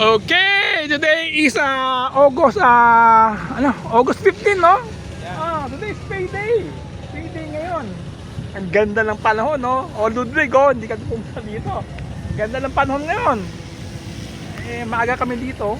Okay, today is August August 15, no? Today is payday. Payday ngayon. Ang ganda ng panahon, no? Ludwig, hindi ka pumunta dito. Ganda ng panahon ngayon. Maaga kami dito.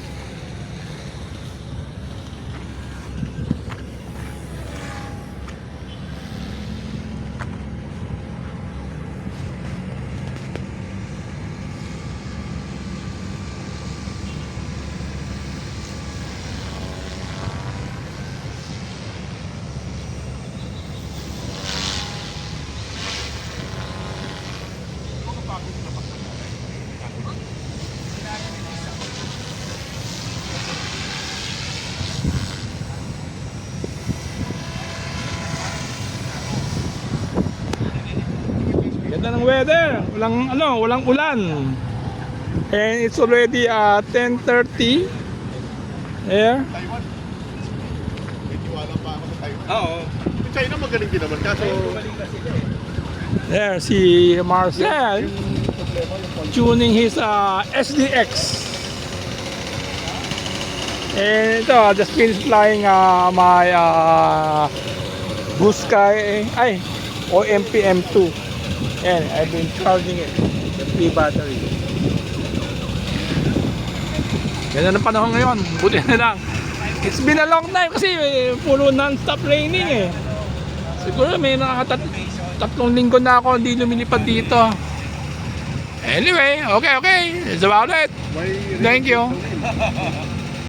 Ganda ng weather, walang ulan. And it's already 10:30. Yeah. Taiwan. Nagtiwala pa ako sa Taiwan. Oo. Yung China magaling din naman kaso There si Marcel tuning his SDX. And ito, I just finished flying my Blue Sky OMP M2. And I've been charging it, the free battery. Ganda ng panahon ngayon, buti na lang. It's been a long time kasi puro non-stop raining eh. Siguro may tatlong linggo na ako hindi lumilipad dito. Anyway, okay, that's about it. Thank you.